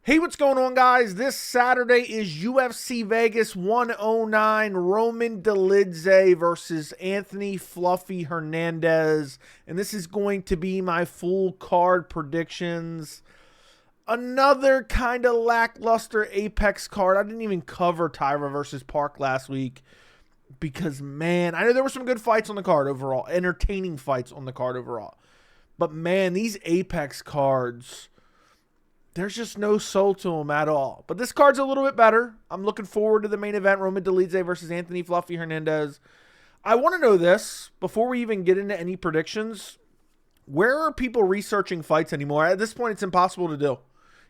Hey, what's going on, guys? This Saturday is UFC Vegas 109, Roman Dolidze versus Anthony Fluffy Hernandez. And this is going to be my full card predictions. Another kind of lackluster Apex card. I didn't even cover Tyra versus Park last week because, man, I know there were some good fights on the card overall, entertaining fights on the card overall. But, man, these Apex cards, there's just no soul to them at all. But this card's a little bit better. I'm looking forward to the main event, Roman Dolidze versus Anthony Fluffy Hernandez. I want to know this, before we even get into any predictions, where are people researching fights anymore? At this point, it's impossible to do.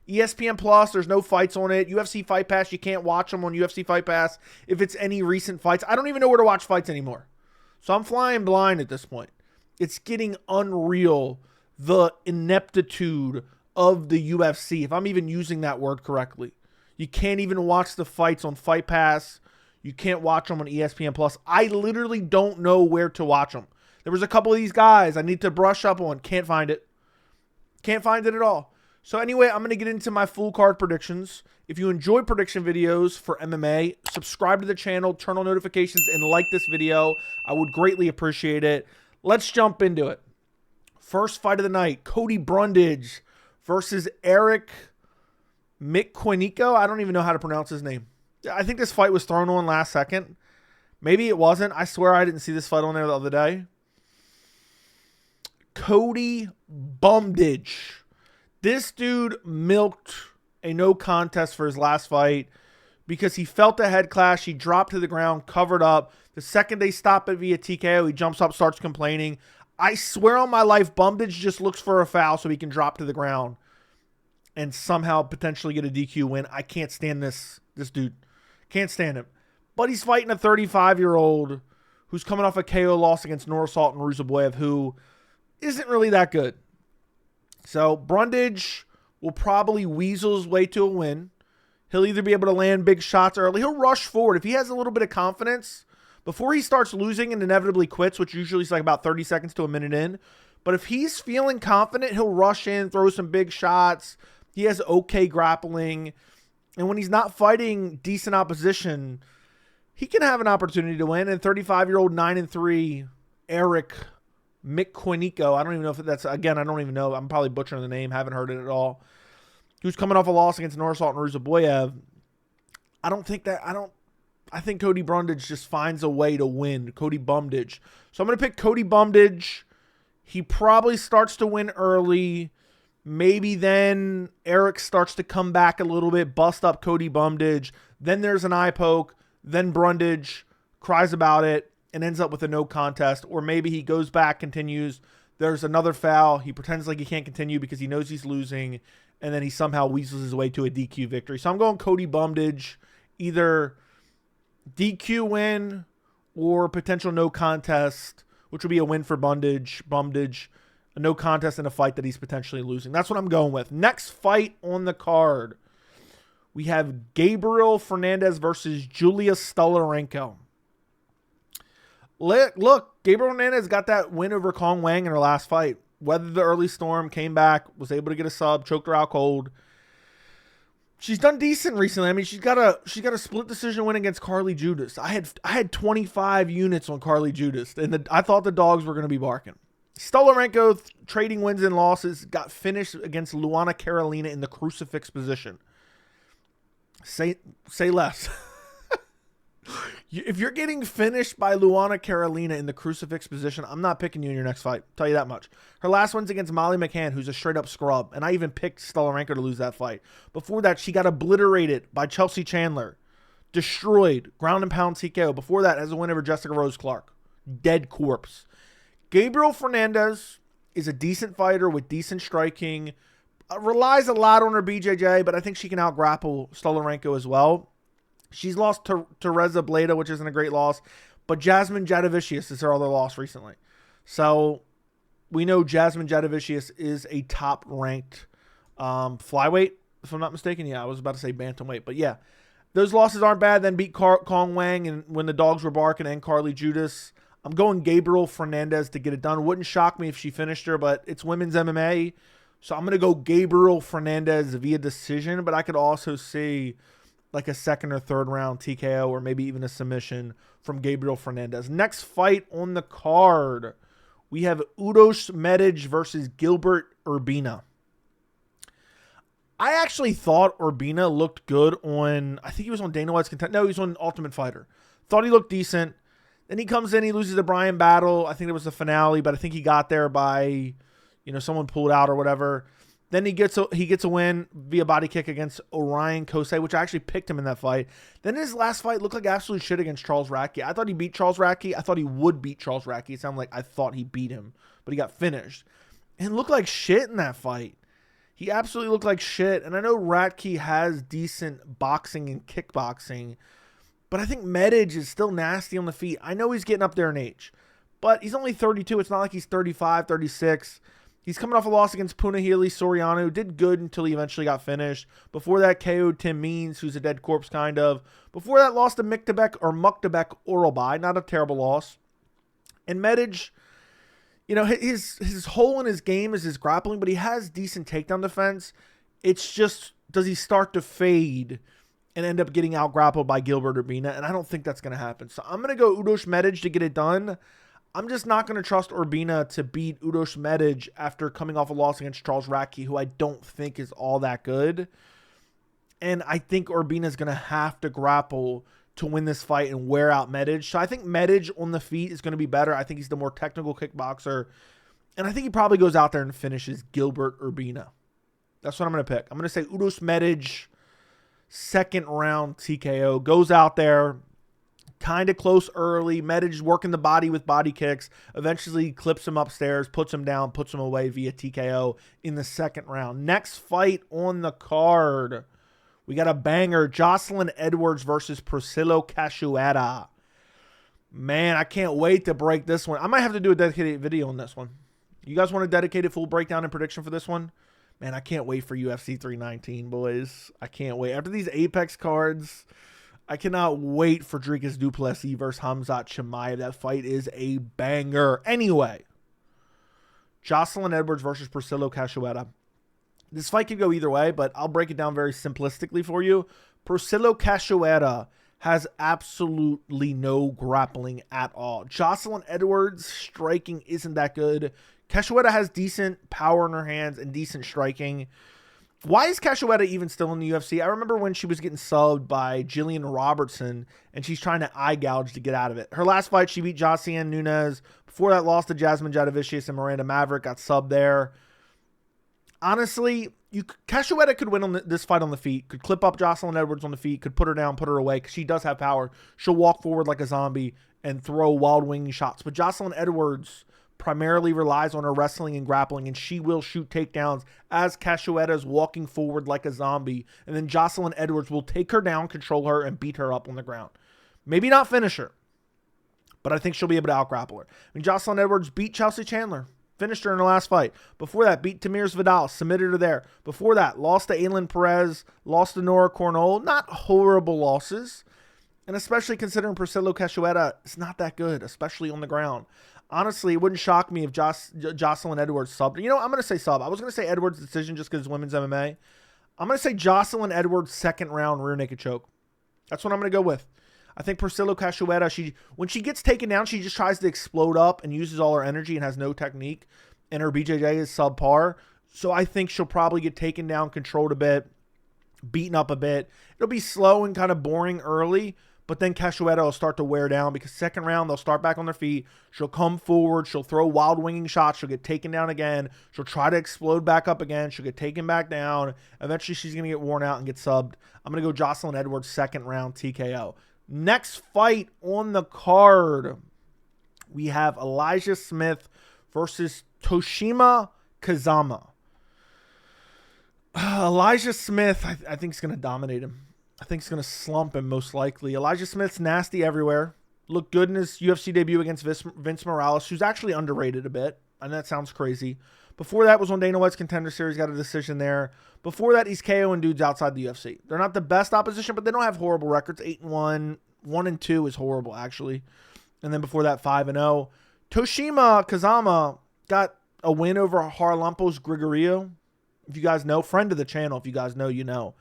ESPN Plus, there's no fights on it. UFC Fight Pass, you can't watch them on UFC Fight Pass if it's any recent fights. I don't even know where to watch fights anymore. So I'm flying blind at this point. It's getting unreal, the ineptitude of the UFC, if I'm even using that word correctly. You can't even watch the fights on Fight Pass. You can't watch them on ESPN Plus. I literally don't know where to watch them. There was a couple of these guys I need to brush up on. Can't find it. Can't find it at all. So anyway, I'm going to get into my full card predictions. If you enjoy prediction videos for MMA, subscribe to the channel, turn on notifications, and like this video. I would greatly appreciate it. Let's jump into it. First fight of the night, Cody Brundage versus Eryk McConico. I don't even know how to pronounce his name. I think this fight was thrown on last second. Maybe it wasn't. I swear I didn't see this fight on there the other day. Cody Brundage. This dude milked a no contest for his last fight because he felt a head clash. He dropped to the ground, covered up. The second they stop it via TKO, he jumps up, starts complaining. I swear on my life, Brundage just looks for a foul so he can drop to the ground and somehow potentially get a DQ win. I can't stand this dude. Can't stand him. But he's fighting a 35-year-old who's coming off a KO loss against Norasalt and Ruzaboyev, who isn't really that good. So Brundage will probably weasel his way to a win. He'll either be able to land big shots early. He'll rush forward. If he has a little bit of confidence, before he starts losing and inevitably quits, which usually is like about 30 seconds to a minute in. But if he's feeling confident, he'll rush in, throw some big shots. He has okay grappling. And when he's not fighting decent opposition, he can have an opportunity to win. And 35-year-old 9-3 Eryk McConico, I don't even know if that's, again, I don't even know. I'm probably butchering the name. Haven't heard it at all. Who's coming off a loss against Norasalt and Ruzaboyev. I think Cody Brundage just finds a way to win. Cody Brundage. So I'm going to pick Cody Brundage. He probably starts to win early. Maybe then Eryk starts to come back a little bit, bust up Cody Brundage. Then there's an eye poke. Then Brundage cries about it and ends up with a no contest. Or maybe he goes back, continues. There's another foul. He pretends like he can't continue because he knows he's losing. And then he somehow weasels his way to a DQ victory. So I'm going Cody Brundage. Either DQ win or potential no contest, which would be a win for Brundage, a no contest in a fight that he's potentially losing. That's what I'm going with. Next fight on the card, we have Gabriel Fernandes versus Julius Stoliarenko. Look, Gabriel Fernandes got that win over Kong Wang in her last fight. Weathered the early storm, came back, was able to get a sub, choked her out cold. She's done decent recently. I mean, she's got a split decision win against Carly Judas. I had 25 units on Carly Judas, and I thought the dogs were going to be barking. Stoliarenko, trading wins and losses, got finished against Luana Carolina in the crucifix position. Say less. If you're getting finished by Luana Carolina in the crucifix position, I'm not picking you in your next fight. Tell you that much. Her last one's against Molly McCann, who's a straight-up scrub, and I even picked Stoliarenko to lose that fight. Before that, she got obliterated by Chelsea Chandler. Destroyed. Ground and pound TKO. Before that, has a win over Jessica Rose Clark. Dead corpse. Gabriel Fernandes is a decent fighter with decent striking. Relies a lot on her BJJ, but I think she can out-grapple Stoliarenko as well. She's lost to Teresa Bleda, which isn't a great loss. But Jasmine Jadavicius is her other loss recently. So we know Jasmine Jadavicius is a top-ranked flyweight, if I'm not mistaken. Yeah, I was about to say bantamweight. But yeah, those losses aren't bad. Then beat Kong Wang and when the dogs were barking and Carly Judas. I'm going Gabriel Fernandes to get it done. Wouldn't shock me if she finished her, but it's women's MMA. So I'm going to go Gabriel Fernandes via decision, but I could also see like a second or third round TKO or maybe even a submission from Gabriel Fernandes. Next fight on the card, we have Uros Medic versus Gilbert Urbina. I actually thought Urbina looked good on, I think he was on Dana White's contender. No, he was on Ultimate Fighter. Thought he looked decent. Then he comes in, he loses the Bryan battle. I think it was the finale, but I think he got there by, someone pulled out or whatever. Then he gets a win via body kick against Orion Kosei, which I actually picked him in that fight. Then his last fight looked like absolute shit against Charles Radtke. I thought he beat Charles Radtke. I thought he would beat Charles Radtke. It sounded like I thought he beat him, but he got finished. And looked like shit in that fight. He absolutely looked like shit. And I know Radtke has decent boxing and kickboxing, but I think Medic is still nasty on the feet. I know he's getting up there in age, but he's only 32. It's not like he's 35, 36. He's coming off a loss against Punahele Soriano. Did good until he eventually got finished. Before that, KO'd Tim Means, who's a dead corpse kind of. Before that, lost to Muktabek Oralbai. Not a terrible loss. And Medic, his hole in his game is his grappling, but he has decent takedown defense. It's just, does he start to fade and end up getting out grappled by Gilbert Urbina? And I don't think that's going to happen. So I'm going to go Uros Medic to get it done. I'm just not going to trust Urbina to beat Uros Medic after coming off a loss against Charles Radtke, who I don't think is all that good. And I think Urbina is going to have to grapple to win this fight and wear out Medic. So I think Medic on the feet is going to be better. I think he's the more technical kickboxer. And I think he probably goes out there and finishes Gilbert Urbina. That's what I'm going to pick. I'm going to say Uros Medic, second round TKO. Goes out there, kind of close early. Medic working the body with body kicks. Eventually clips him upstairs, puts him down, puts him away via TKO in the second round. Next fight on the card, we got a banger. Jocelyn Edwards versus Priscilla Cachoeira. Man, I can't wait to break this one. I might have to do a dedicated video on this one. You guys want a dedicated full breakdown and prediction for this one? Man, I can't wait for UFC 319, boys. I can't wait. After these Apex cards, I cannot wait for Dricus Du Plessis versus Khamzat Chimaev. That fight is a banger. Anyway, Jocelyn Edwards versus Priscilla Cachoeira. This fight could go either way, but I'll break it down very simplistically for you. Priscilla Cachoeira has absolutely no grappling at all. Jocelyn Edwards' striking isn't that good. Cachoeira has decent power in her hands and decent striking. Why is Cachoeira even still in the UFC? I remember when she was getting subbed by Jillian Robertson, and she's trying to eye gouge to get out of it. Her last fight, she beat Josiane Nunes. Before that, lost to Jasmine Jadavicius and Miranda Maverick, got subbed there. Honestly, Cachoeira could win on this fight on the feet, could clip up Jocelyn Edwards on the feet, could put her down, put her away, because she does have power. She'll walk forward like a zombie and throw wild winging shots. But Jocelyn Edwards primarily relies on her wrestling and grappling, and she will shoot takedowns as Cachoeira is walking forward like a zombie. And then Jocelyn Edwards will take her down, control her, and beat her up on the ground. Maybe not finish her, but I think she'll be able to out-grapple her. I mean, Jocelyn Edwards beat Chelsea Chandler. Finished her in her last fight. Before that, beat Tamiris Vidal. Submitted her there. Before that, lost to Aylin Perez. Lost to Nora Cornell. Not horrible losses. And especially considering Priscilla Cachoeira is not that good, especially on the ground. Honestly, it wouldn't shock me if Jocelyn Edwards subbed. I'm going to say sub. I was going to say Edwards' decision just because it's women's MMA. I'm going to say Jocelyn Edwards' second round rear naked choke. That's what I'm going to go with. I think Priscilla Cachoeira, when she gets taken down, she just tries to explode up and uses all her energy and has no technique. And her BJJ is subpar. So I think she'll probably get taken down, controlled a bit, beaten up a bit. It'll be slow and kind of boring early. But then Cachoeira will start to wear down because second round, they'll start back on their feet. She'll come forward. She'll throw wild winging shots. She'll get taken down again. She'll try to explode back up again. She'll get taken back down. Eventually, she's going to get worn out and get subbed. I'm going to go Jocelyn Edwards, second round TKO. Next fight on the card, we have Elijah Smith versus Toshima Kazama. Elijah Smith, I think, is going to dominate him. I think he's going to slump him most likely. Elijah Smith's nasty everywhere. Looked good in his UFC debut against Vince Morales, who's actually underrated a bit. And that sounds crazy. Before that was on Dana White's Contender Series, got a decision there. Before that, he's KOing dudes outside the UFC. They're not the best opposition, but they don't have horrible records. 8-1, 1-2 is horrible, actually. And then before that, 5-0. Toshima Kazama got a win over Harlampos Gregorio. If you guys know, friend of the channel. If you guys know, you know.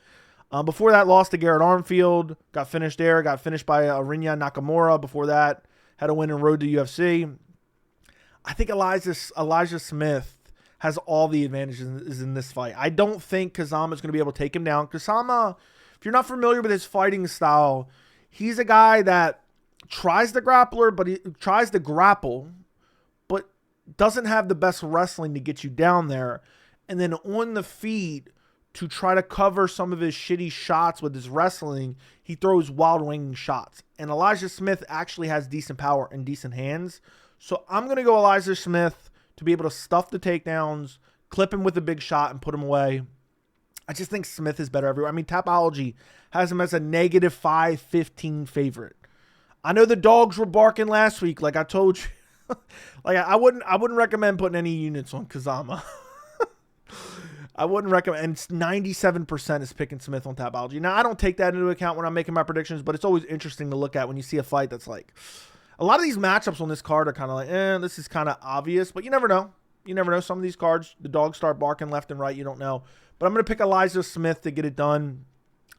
Before that, lost to Garrett Armfield. Got finished there. Got finished by Rinya Nakamura. Before that, had a win and road to UFC. I think Elijah Smith has all the advantages in this fight. I don't think Kazama is going to be able to take him down. Kazama, if you're not familiar with his fighting style, he's a guy that tries to grapple, but doesn't have the best wrestling to get you down there. And then on the feet, to try to cover some of his shitty shots with his wrestling, he throws wild winging shots. And Elijah Smith actually has decent power and decent hands. So I'm going to go Elijah Smith to be able to stuff the takedowns, clip him with a big shot, and put him away. I just think Smith is better everywhere. I mean, Tapology has him as a negative 515 favorite. I know the dogs were barking last week, like I told you. Like I wouldn't recommend putting any units on Kazama. I wouldn't recommend, and 97% is picking Smith on Tapology. Now, I don't take that into account when I'm making my predictions, but it's always interesting to look at when you see a fight that's like, a lot of these matchups on this card are kind of like, this is kind of obvious, but you never know. You never know. Some of these cards, the dogs start barking left and right. You don't know. But I'm going to pick Elijah Smith to get it done.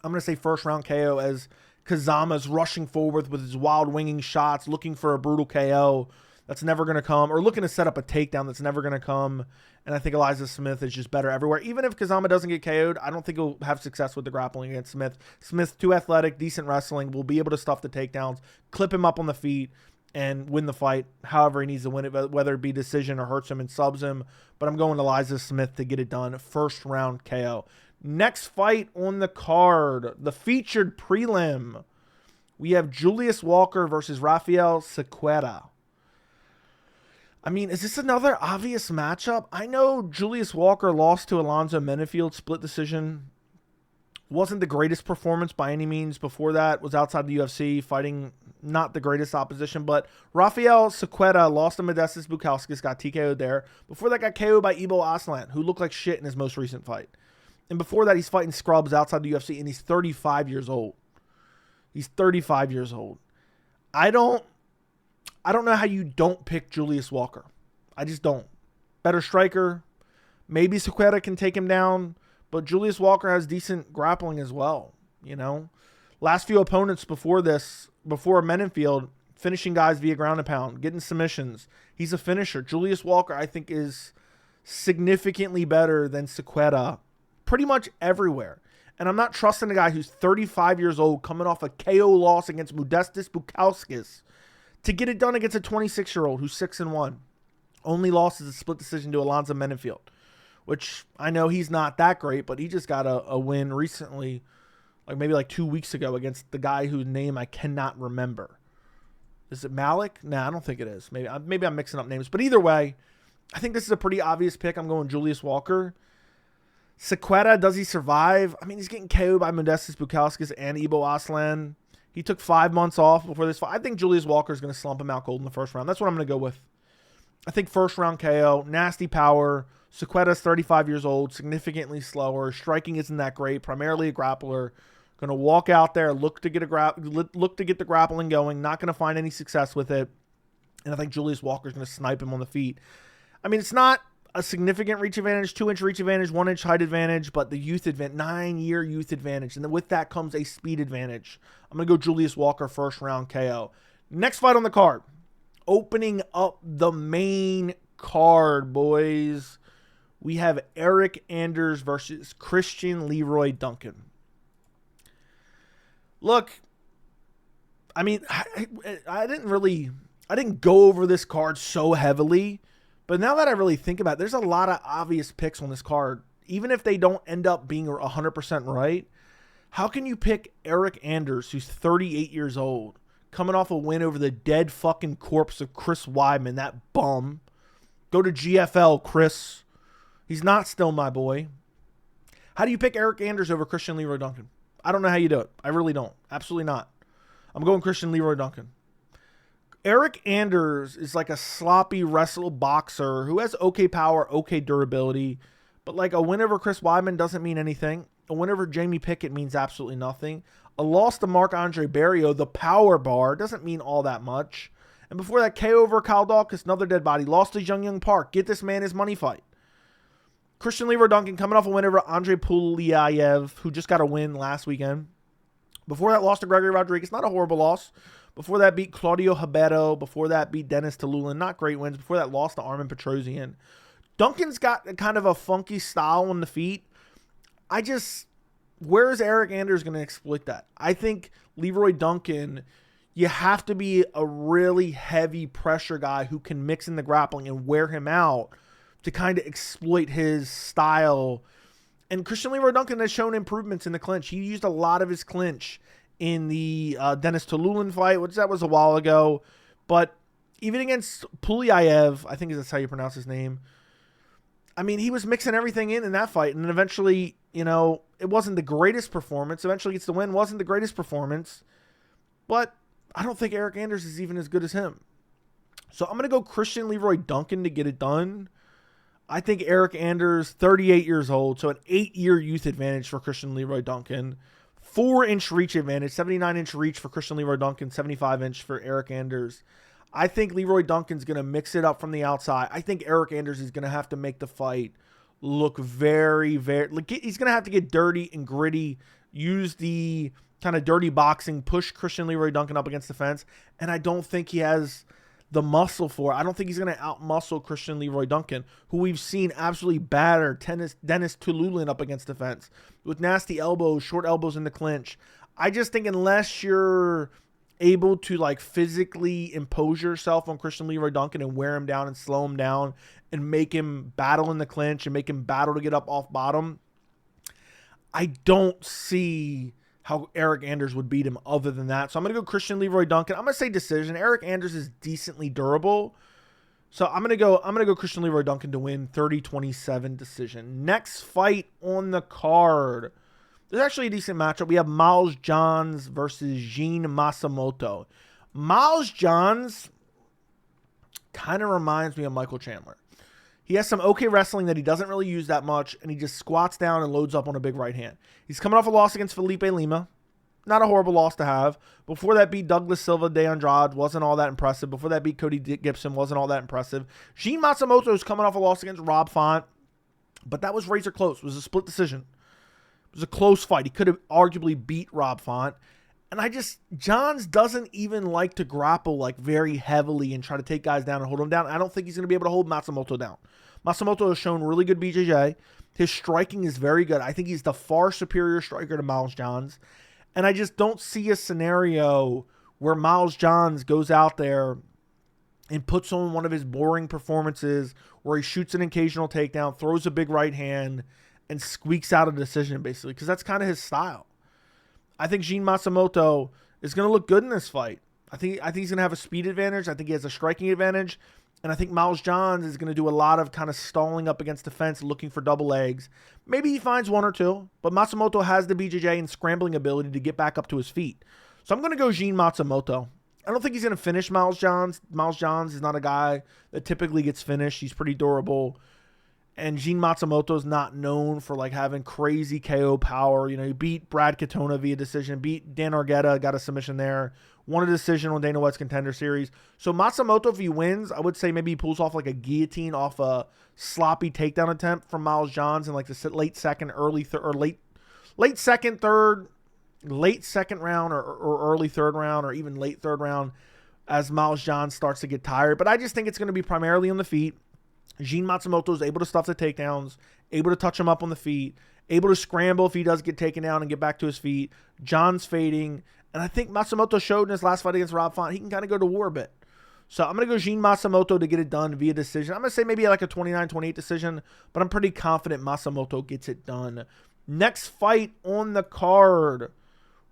I'm going to say first round KO as Kazama's rushing forward with his wild winging shots, looking for a brutal KO that's never going to come, or looking to set up a takedown that's never going to come. And I think Elijah Smith is just better everywhere. Even if Kazama doesn't get KO'd, I don't think he'll have success with the grappling against Smith. Smith's too athletic, decent wrestling, will be able to stuff the takedowns, clip him up on the feet, and win the fight however he needs to win it, whether it be decision or hurts him and subs him. But I'm going Elijah Smith to get it done. First round KO. Next fight on the card, the featured prelim. We have Julius Walker versus Rafael Cerqueira. I mean, is this another obvious matchup? I know Julius Walker lost to Alonzo Menefield, split decision. Wasn't the greatest performance by any means. Before that, was outside the UFC, fighting not the greatest opposition. But Rafael Cerqueira lost to Modestas Bukauskas, got TKO'd there. Before that, got KO'd by Ibo Aslan, who looked like shit in his most recent fight. And before that, he's fighting scrubs outside the UFC, and he's 35 years old. He's 35 years old. I don't know how you don't pick Julius Walker. I just don't. Better striker. Maybe Cerqueira can take him down, but Julius Walker has decent grappling as well, you know. Last few opponents before Menefield, finishing guys via ground and pound, getting submissions. He's a finisher. Julius Walker, I think, is significantly better than Cerqueira pretty much everywhere. And I'm not trusting a guy who's 35 years old, coming off a KO loss against Modestas Bukauskas, to get it done against a 26-year-old who's 6-1. Only lost is a split decision to Alonzo Menefield, which I know he's not that great, but he just got a win recently, maybe 2 weeks ago, against the guy whose name I cannot remember. Is it Malik? Nah, I don't think it is. Maybe I'm mixing up names. But either way, I think this is a pretty obvious pick. I'm going Julius Walker. Cerqueira, does he survive? I mean, he's getting KO'd by Modestas Bukauskas and Ibo Aslan. He took 5 months off before this fight. I think Julius Walker is going to slump him out cold in the first round. That's what I'm going to go with. I think first round KO, nasty power. Cerqueira's 35 years old, significantly slower. Striking isn't that great, primarily a grappler. Going to walk out there, look to get the grappling going. Not going to find any success with it. And I think Julius Walker is going to snipe him on the feet. I mean, it's not a significant reach advantage, 2-inch reach advantage, 1-inch height advantage, but the youth advantage, 9-year youth advantage. And then with that comes a speed advantage. I'm going to go Julius Walker first round KO. Next fight on the card. Opening up the main card, boys. We have Eryk Anders versus Christian Leroy Duncan. Look, I mean, I didn't go over this card so heavily. But now that I really think about it, there's a lot of obvious picks on this card. Even if they don't end up being 100% right, how can you pick Eryk Anders, who's 38 years old, coming off a win over the dead fucking corpse of Chris Weidman, that bum? Go to GFL, Chris. He's not still my boy. How do you pick Eryk Anders over Christian Leroy Duncan? I don't know how you do it. I really don't. Absolutely not. I'm going Christian Leroy Duncan. Eryk Anders is like a sloppy wrestle boxer who has okay power, okay durability, but like a win over Chris Weidman doesn't mean anything. A win over Jamie Pickett means absolutely nothing. A loss to Marc-Andre Barrio, the power bar, doesn't mean all that much. And before that, KO over Kyle Dawkins, another dead body. Lost to Jung Young Park. Get this man his money fight. Christian Leroy Duncan coming off a win over Andre Pulyayev, who just got a win last weekend. Before that, lost to Gregory Rodriguez. Not a horrible loss. Before that, beat Claudio Ribeiro. Before that, beat Dennis Tululin. Not great wins. Before that, lost to Armin Petrosian. Duncan's got kind of a funky style on the feet. Where is Eryk Anders going to exploit that? I think Leroy Duncan, you have to be a really heavy pressure guy who can mix in the grappling and wear him out to kind of exploit his style. And Christian Leroy Duncan has shown improvements in the clinch. He used a lot of his clinch in the Dennis Tululin fight, which that was a while ago. But even against Pulyayev, I think that's how you pronounce his name, I mean, he was mixing everything in that fight. And then eventually, it wasn't the greatest performance. Eventually gets the win. Wasn't the greatest performance. But I don't think Eryk Anders is even as good as him. So I'm going to go Christian Leroy Duncan to get it done. I think Eryk Anders, 38 years old, so an 8-year youth advantage for Christian Leroy Duncan. 4-inch reach advantage, 79-inch reach for Christian Leroy Duncan, 75-inch for Eryk Anders. I think Leroy Duncan's going to mix it up from the outside. I think Eryk Anders is going to have to make the fight look very, very... He's going to have to get dirty and gritty, use the kind of dirty boxing, push Christian Leroy Duncan up against the fence, and I don't think he has the muscle for it. I don't think he's going to outmuscle Christian Leroy Duncan, who we've seen absolutely batter Dennis Tululin up against the fence with nasty elbows, short elbows in the clinch. I just think unless you're able to physically impose yourself on Christian Leroy Duncan and wear him down and slow him down and make him battle in the clinch and make him battle to get up off bottom, I don't see how Eryk Anders would beat him other than that. So I'm going to go Christian Leroy Duncan. I'm going to say decision. Eryk Anders is decently durable. So I'm going to go Christian Leroy Duncan to win 30-27 decision. Next fight on the card. There's actually a decent matchup. We have Miles Johns versus Jean Matsumoto. Miles Johns kind of reminds me of Michael Chandler. He has some okay wrestling that he doesn't really use that much, and he just squats down and loads up on a big right hand. He's coming off a loss against Felipe Lima. Not a horrible loss to have. Before that, beat Douglas Silva de Andrade. Wasn't all that impressive. Before that, beat Cody Gibson. Wasn't all that impressive. Jean Matsumoto is coming off a loss against Rob Font, but that was razor close. It was a split decision. It was a close fight. He could have arguably beat Rob Font. And Johns doesn't even like to grapple very heavily and try to take guys down and hold them down. I don't think he's going to be able to hold Matsumoto down. Matsumoto has shown really good BJJ. His striking is very good. I think he's the far superior striker to Miles Johns. And I just don't see a scenario where Miles Johns goes out there and puts on one of his boring performances where he shoots an occasional takedown, throws a big right hand, and squeaks out a decision, basically, because that's kind of his style. I think Jean Matsumoto is going to look good in this fight. I think he's going to have a speed advantage. I think he has a striking advantage. And I think Miles Johns is going to do a lot of kind of stalling up against the fence, looking for double legs. Maybe he finds one or two, but Matsumoto has the BJJ and scrambling ability to get back up to his feet. So I'm going to go Jean Matsumoto. I don't think he's going to finish Miles Johns. Miles Johns is not a guy that typically gets finished. He's pretty durable. And Jean Matsumoto is not known for having crazy KO power. He beat Brad Katona via decision, beat Dan Argueta, got a submission there, won a decision on Dana White's Contender Series. So Matsumoto, if he wins, I would say maybe he pulls off a guillotine off a sloppy takedown attempt from Miles Johns in the late second, late second round or early third round or even late third round as Miles Johns starts to get tired. But I just think it's going to be primarily on the feet. Jean Matsumoto is able to stuff the takedowns, able to touch him up on the feet, able to scramble if he does get taken down and get back to his feet. John's fading. And I think Matsumoto showed in his last fight against Rob Font, he can kind of go to war a bit. So I'm going to go Jean Matsumoto to get it done via decision. I'm going to say maybe a 29-28 decision, but I'm pretty confident Matsumoto gets it done. Next fight on the card,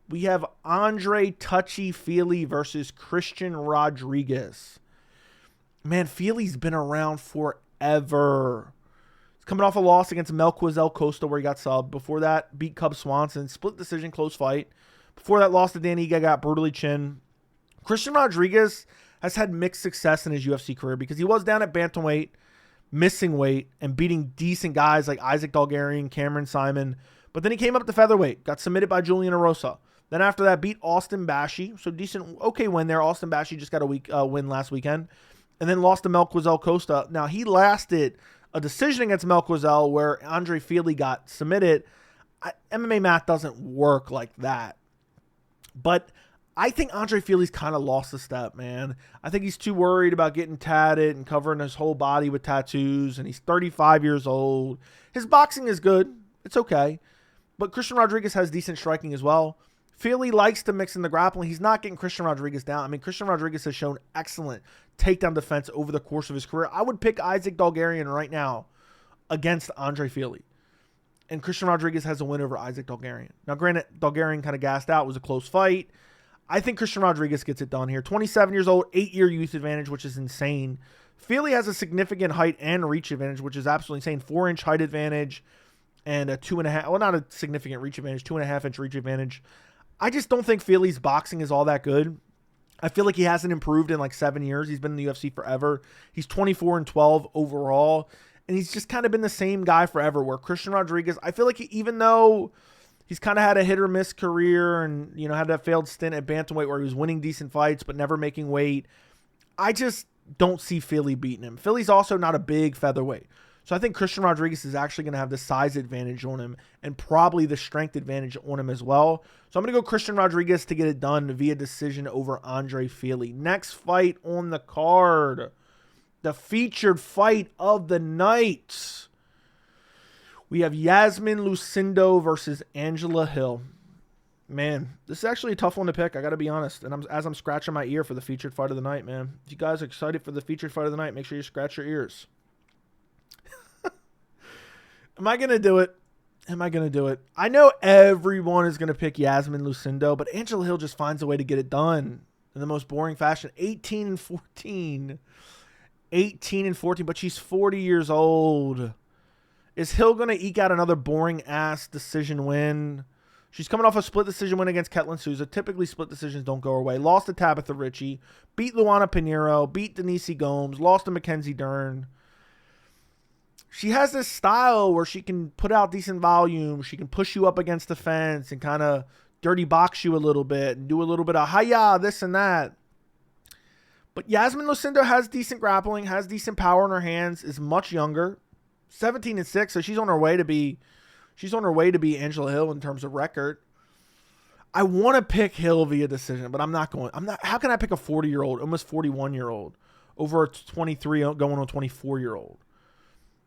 we have Andre Touchy Fili versus Christian Rodriguez. Man, Fili's been around forever. He's coming off a loss against Melquizel Costa where he got subbed. Before that, beat Cub Swanson. Split decision, close fight. Before that, lost to Dan Ige, got brutally chinned. Christian Rodriguez has had mixed success in his UFC career because he was down at bantamweight, missing weight, and beating decent guys like Isaac Dalgarian, Cameron Simon. But then he came up to featherweight, got submitted by Julian Erosa. Then after that, beat Austin Bashi. So decent, okay win there. Austin Bashi just got a win last weekend. And then lost to Melquizel Costa. Now, he lasted a decision against Melquizel where Andre Fili got submitted. MMA math doesn't work like that. But I think Andre Fili's kind of lost a step, man. I think he's too worried about getting tatted and covering his whole body with tattoos, and he's 35 years old. His boxing is good. It's okay. But Christian Rodriguez has decent striking as well. Fili likes to mix in the grappling. He's not getting Christian Rodriguez down. I mean, Christian Rodriguez has shown excellent takedown defense over the course of his career. I would pick Isaac Dulgarian right now against Andre Fili. And Christian Rodriguez has a win over Isaac Dulgarian. Now, granted, Dulgarian kind of gassed out. It was a close fight. I think Christian Rodriguez gets it done here. 27 years old, 8-year youth advantage, which is insane. Fili has a significant height and reach advantage, which is absolutely insane. 4-inch height advantage and a 2.5, well, not a significant reach advantage, 2.5-inch reach advantage. I just don't think Fili's boxing is all that good. I feel like he hasn't improved in like 7 years. He's been in the UFC forever. He's 24-12 overall. And he's just kind of been the same guy forever, where Christian Rodriguez, I feel like even though he's kind of had a hit or miss career and, you know, had that failed stint at bantamweight where he was winning decent fights but never making weight, I just don't see Fili beating him. Fili's also not a big featherweight. So I think Christian Rodriguez is actually going to have the size advantage on him and probably the strength advantage on him as well. So I'm going to go Christian Rodriguez to get it done via decision over Andre Fili. Next fight on the card, the featured fight of the night. We have Iasmin Lucindo versus Angela Hill. Man, this is actually a tough one to pick. I got to be honest. And as I'm scratching my ear for the featured fight of the night, man. If you guys are excited for the featured fight of the night, make sure you scratch your ears. Am I going to do it? Am I going to do it? I know everyone is going to pick Iasmin Lucindo, but Angela Hill just finds a way to get it done in the most boring fashion. 18-14. 18-14, but she's 40 years old. Is Hill going to eke out another boring-ass decision win? She's coming off a split decision win against Ketlin Souza. Typically, split decisions don't go her way. Lost to Tabitha Ritchie. Beat Luana Pinheiro. Beat Denise Gomes. Lost to Mackenzie Dern. She has this style where she can put out decent volume. She can push you up against the fence and kind of dirty box you a little bit and do a little bit of hi-ya, this and that. But Iasmin Lucindo has decent grappling, has decent power in her hands, is much younger. 17-6, so she's on her way to be Angela Hill in terms of record. I want to pick Hill via decision, but I'm not. How can I pick a 40-year-old, almost 41-year-old over a 23 going on 24-year-old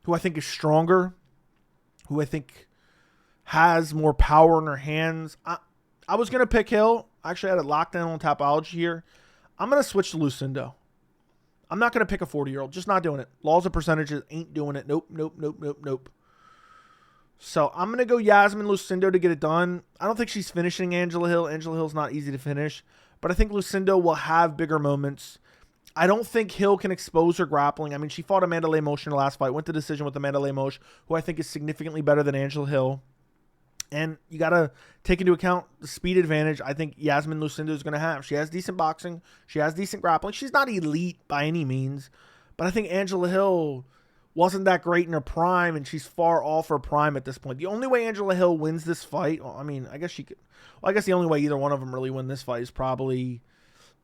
who I think is stronger, who I think has more power in her hands? I was going to pick Hill. I actually had it locked in on Tapology here. I'm going to switch to Lucindo. I'm not going to pick a 40-year-old. Just not doing it. Laws of percentages ain't doing it. Nope. So I'm going to go Iasmin Lucindo to get it done. I don't think she's finishing Angela Hill. Angela Hill's not easy to finish. But I think Lucindo will have bigger moments. I don't think Hill can expose her grappling. I mean, she fought Amanda Lemos in her last fight. Went to decision with Amanda Lemos, who I think is significantly better than Angela Hill. And you got to take into account the speed advantage I think Iasmin Lucindo is going to have. She has decent boxing. She has decent grappling. She's not elite by any means. But I think Angela Hill wasn't that great in her prime, and she's far off her prime at this point. The only way Angela Hill wins this fight, well, I mean, I guess she could. Well, I guess the only way either one of them really win this fight is probably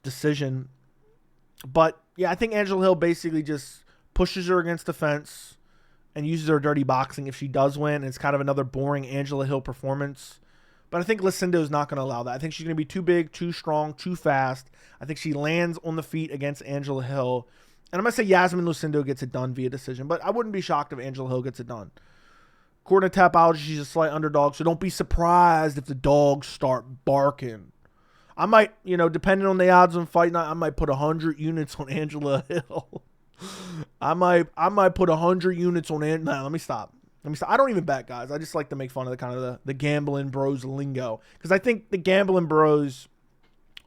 decision. But, yeah, I think Angela Hill basically just pushes her against the fence and uses her dirty boxing if she does win. And it's kind of another boring Angela Hill performance. But I think Lucindo is not going to allow that. I think she's going to be too big, too strong, too fast. I think she lands on the feet against Angela Hill. And I'm going to say Iasmin Lucindo gets it done via decision. But I wouldn't be shocked if Angela Hill gets it done. According to Tapology, she's a slight underdog. So don't be surprised if the dogs start barking. I might, depending on the odds on Fight Night, I might put 100 units on Angela Hill. I might put 100 units on Angela. Nah, let me stop. I don't even bet, guys. I just like to make fun of the gambling bros lingo. Because I think the gambling bros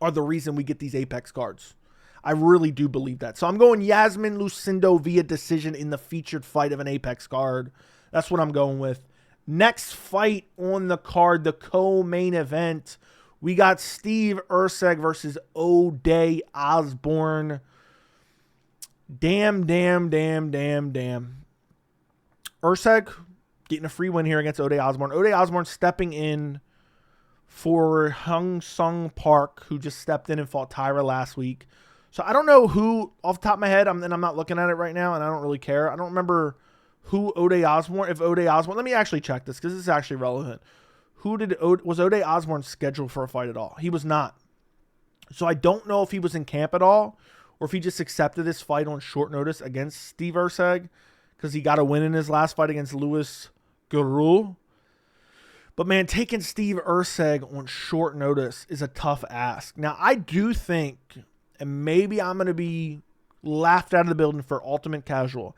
are the reason we get these Apex cards. I really do believe that. So I'm going Iasmin Lucindo via decision in the featured fight of an Apex card. That's what I'm going with. Next fight on the card, the co-main event. We got Steve Erceg versus O'Day Osbourne. Damn. Erceg getting a free win here against O'Day Osbourne. O'Day Osbourne stepping in for Hung Sung Park, who just stepped in and fought Tyra last week. So I don't know who, off the top of my head, I'm not looking at it right now, and I don't really care. I don't remember who if Ode Osbourne, let me actually check this because this is actually relevant. Was Ode Osbourne scheduled for a fight at all? He was not. So I don't know if he was in camp at all or if he just accepted this fight on short notice against Steve Erceg because he got a win in his last fight against Luis Gurul. But man, taking Steve Erceg on short notice is a tough ask. Now, I do think, and maybe I'm going to be laughed out of the building for ultimate casual,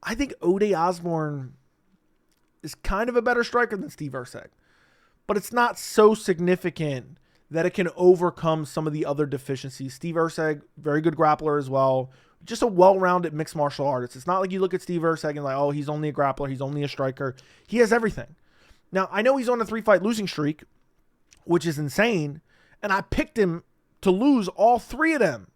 I think Ode Osbourne is kind of a better striker than Steve Erceg. But it's not so significant that it can overcome some of the other deficiencies. Steve Erceg, very good grappler as well. Just a well-rounded mixed martial artist. It's not like you look at Steve Erceg and like, oh, he's only a grappler, he's only a striker. He has everything. Now, I know he's on a 3-fight losing streak, which is insane, and I picked him to lose all 3 of them.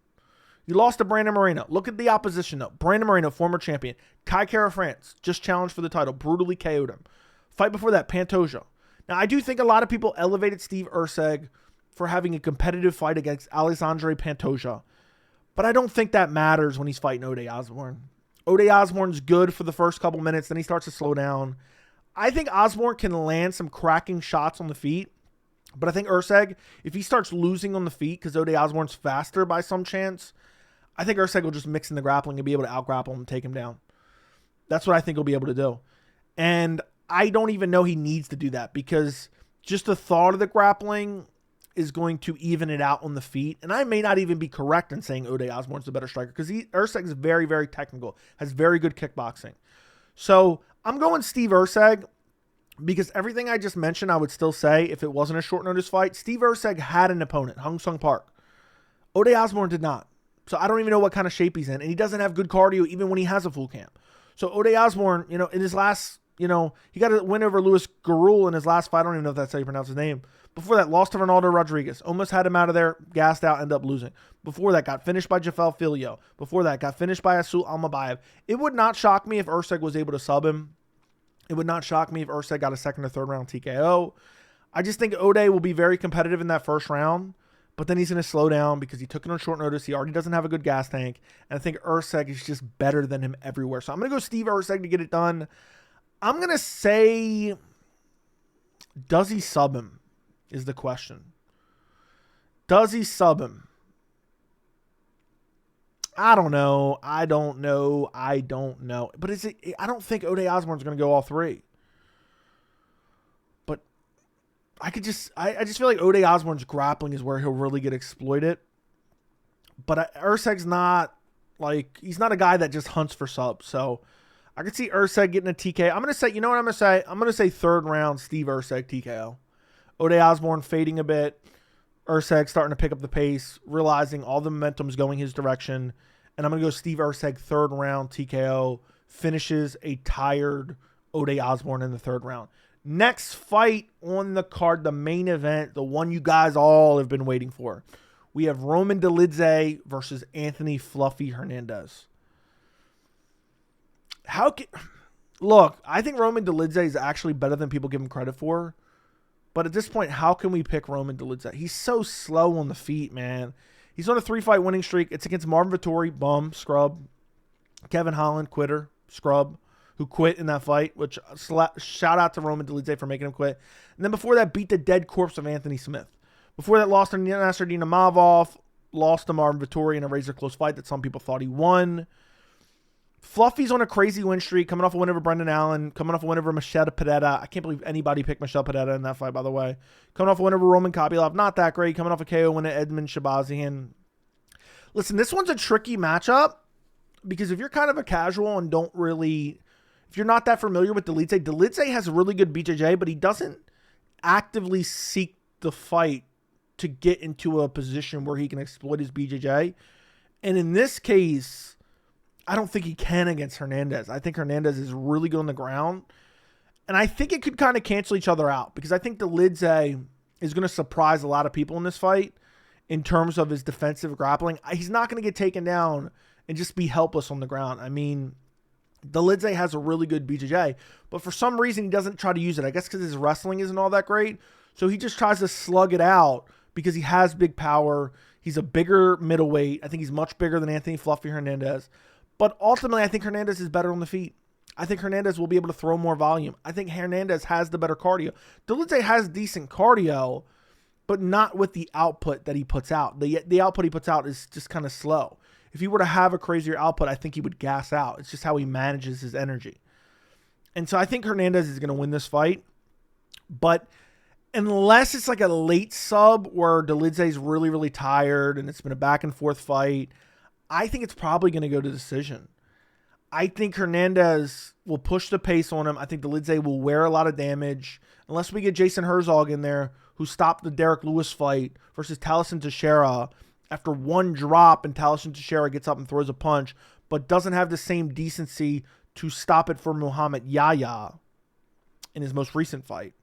He lost to Brandon Moreno. Look at the opposition, though. Brandon Moreno, former champion. Cachoeira, France, just challenged for the title, brutally KO'd him. Fight before that, Pantoja. Now, I do think a lot of people elevated Steve Erceg for having a competitive fight against Alexandre Pantoja, but I don't think that matters when he's fighting Ode Osbourne. Ode Osbourne's good for the first couple minutes, then he starts to slow down. I think Osbourne can land some cracking shots on the feet, but I think Erceg, if he starts losing on the feet because Ode Osbourne's faster by some chance, I think Erceg will just mix in the grappling and be able to out-grapple him and take him down. That's what I think he'll be able to do. And I don't even know he needs to do that because just the thought of the grappling is going to even it out on the feet. And I may not even be correct in saying Ode Osbourne's the better striker because Erceg is very, very technical, has very good kickboxing. So I'm going Steve Erceg because everything I just mentioned, I would still say if it wasn't a short notice fight, Steve Erceg had an opponent, Hung Sung Park. Ode Osbourne did not. So I don't even know what kind of shape he's in. And he doesn't have good cardio even when he has a full camp. So Ode Osbourne, in his last, he got a win over Luis Gurul in his last fight. I don't even know if that's how you pronounce his name. Before that, lost to Ronaldo Rodriguez. Almost had him out of there, gassed out, ended up losing. Before that, got finished by Jafel Filio. Before that, got finished by Asul Almabayev. It would not shock me if Erceg was able to sub him. It would not shock me if Erceg got a second or third round TKO. I just think Ode will be very competitive in that first round, but then he's going to slow down because he took it on short notice. He already doesn't have a good gas tank, and I think Erceg is just better than him everywhere. So I'm going to go Steve Erceg to get it done. I'm going to say, does he sub him is the question. Does he sub him? I don't know. I don't know. But I don't think Ode Osbourne's going to go all 3. But I just feel like Ode Osbourne's grappling is where he'll really get exploited. But Erceg's not he's not a guy that just hunts for subs. So I could see Erceg getting a TKO. I'm going to say, you know what I'm going to say? I'm going to say third round Steve Erceg TKO. Ode Osbourne fading a bit. Erceg starting to pick up the pace, realizing all the momentum's going his direction. And I'm going to go Steve Erceg third round TKO. Finishes a tired Ode Osbourne in the third round. Next fight on the card, the main event, the one you guys all have been waiting for. We have Roman Dolidze versus Anthony Fluffy Hernandez. Look, I think Roman Dolidze is actually better than people give him credit for. But at this point, how can we pick Roman Dolidze? He's so slow on the feet, man. He's on a 3-fight winning streak. It's against Marvin Vettori, bum, scrub. Kevin Holland, quitter, scrub, who quit in that fight, which shout out to Roman Dolidze for making him quit. And then before that, beat the dead corpse of Anthony Smith. Before that, lost to Nasruddin Imavov, lost to Marvin Vettori in a razor-close fight that some people thought he won. Fluffy's on a crazy win streak, coming off a win over Brendan Allen, coming off a win over Michelle Pedetta. I can't believe anybody picked Michelle Pedetta in that fight, by the way. Coming off a win over Roman Kopylov, not that great. Coming off a KO win at Edmund Shabazian. Listen, this one's a tricky matchup because if you're kind of a casual and if you're not that familiar with Dolidze has a really good BJJ, but he doesn't actively seek the fight to get into a position where he can exploit his BJJ. And in this case, I don't think he can against Hernandez. I think Hernandez is really good on the ground. And I think it could kind of cancel each other out because I think Dolidze is going to surprise a lot of people in this fight in terms of his defensive grappling. He's not going to get taken down and just be helpless on the ground. I mean, Dolidze has a really good BJJ, but for some reason he doesn't try to use it. I guess because his wrestling isn't all that great. So he just tries to slug it out because he has big power. He's a bigger middleweight. I think he's much bigger than Anthony Fluffy Hernandez. But ultimately, I think Hernandez is better on the feet. I think Hernandez will be able to throw more volume. I think Hernandez has the better cardio. Dolidze has decent cardio, but not with the output that he puts out. The output he puts out is just kind of slow. If he were to have a crazier output, I think he would gas out. It's just how he manages his energy. And so I think Hernandez is going to win this fight. But unless it's like a late sub where Dolidze is really, really tired and it's been a back and forth fight, I think it's probably going to go to decision. I think Hernandez will push the pace on him. I think Dolidze will wear a lot of damage. Unless we get Jason Herzog in there, who stopped the Derek Lewis fight versus Talison Teixeira after one drop, and Talison Teixeira gets up and throws a punch, but doesn't have the same decency to stop it for Muhammad Yahya in his most recent fight.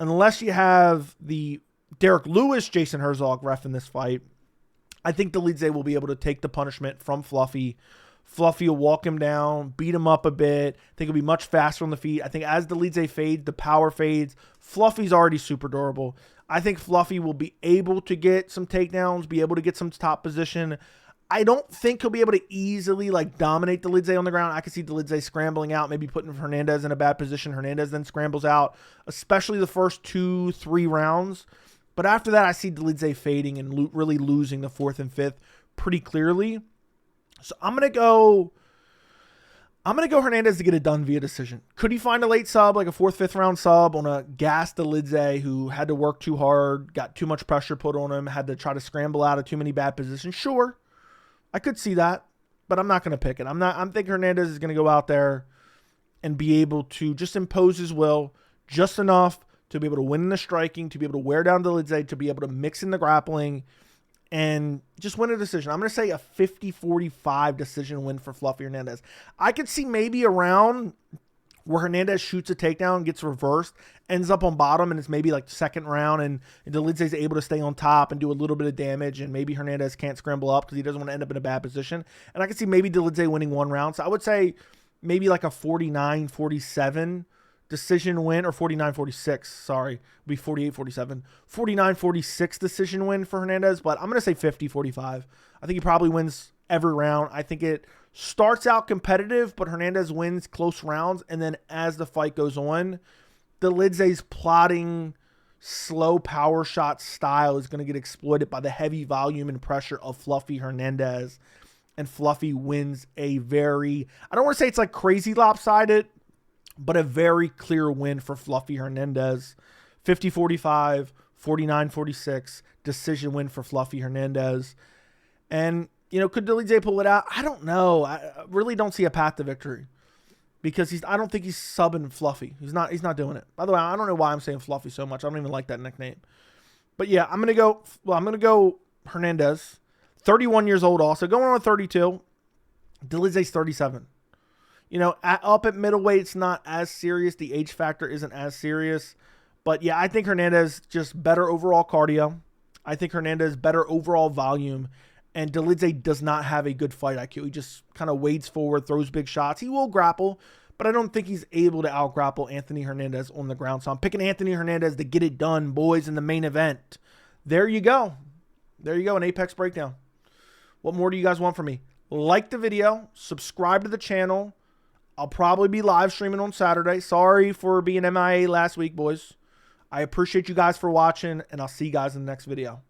Unless you have the Derek Lewis, Jason Herzog ref in this fight, I think Dolidze will be able to take the punishment from Fluffy. Fluffy will walk him down, beat him up a bit. I think he'll be much faster on the feet. I think as Dolidze fades, the power fades. Fluffy's already super durable. I think Fluffy will be able to get some takedowns, be able to get some top position. I don't think he'll be able to easily dominate Dolidze on the ground. I could see Dolidze scrambling out, maybe putting Hernandez in a bad position. Hernandez then scrambles out, especially the first 2-3 rounds. But after that, I see Dolidze fading and really losing the 4th and 5th pretty clearly. So I'm gonna go Hernandez to get it done via decision. Could he find a late sub, like a 4th, 5th round sub on a gassed Dolidze who had to work too hard, got too much pressure put on him, had to try to scramble out of too many bad positions? Sure, I could see that, but I'm not gonna pick it. I'm thinking Hernandez is gonna go out there and be able to just impose his will just enough to be able to win in the striking, to be able to wear down Dolidze, to be able to mix in the grappling, and just win a decision. I'm going to say a 50-45 decision win for Fluffy Hernandez. I could see maybe a round where Hernandez shoots a takedown, gets reversed, ends up on bottom, and it's maybe like the 2nd round, and Dolidze is able to stay on top and do a little bit of damage, and maybe Hernandez can't scramble up because he doesn't want to end up in a bad position. And I could see maybe Dolidze winning 1 round. So I would say maybe like a 49-47 decision win, or 49-46, sorry, it'd be 48-47, 49-46 decision win for Hernandez, but I'm going to say 50-45. I think he probably wins every round. I think it starts out competitive, but Hernandez wins close rounds, and then as the fight goes on, Dolidze's plotting, slow power shot style is going to get exploited by the heavy volume and pressure of Fluffy Hernandez, and Fluffy wins a very, I don't want to say it's like crazy lopsided, but a very clear win for Fluffy Hernandez. 50-45, 49-46, decision win for Fluffy Hernandez. And, could Dolidze pull it out? I don't know. I really don't see a path to victory because I don't think he's subbing Fluffy. He's not doing it. By the way, I don't know why I'm saying Fluffy so much. I don't even like that nickname. But yeah, I'm going to go Hernandez. 31 years old also. Going on 32. Dolidze's 37. Up at middleweight, it's not as serious. The age factor isn't as serious. But yeah, I think Hernandez just better overall cardio. I think Hernandez better overall volume. And Dolidze does not have a good fight IQ. He just kind of wades forward, throws big shots. He will grapple, but I don't think he's able to out-grapple Anthony Hernandez on the ground. So I'm picking Anthony Hernandez to get it done, boys, in the main event. There you go. An Apex breakdown. What more do you guys want from me? Like the video. Subscribe to the channel. I'll probably be live streaming on Saturday. Sorry for being MIA last week, boys. I appreciate you guys for watching, and I'll see you guys in the next video.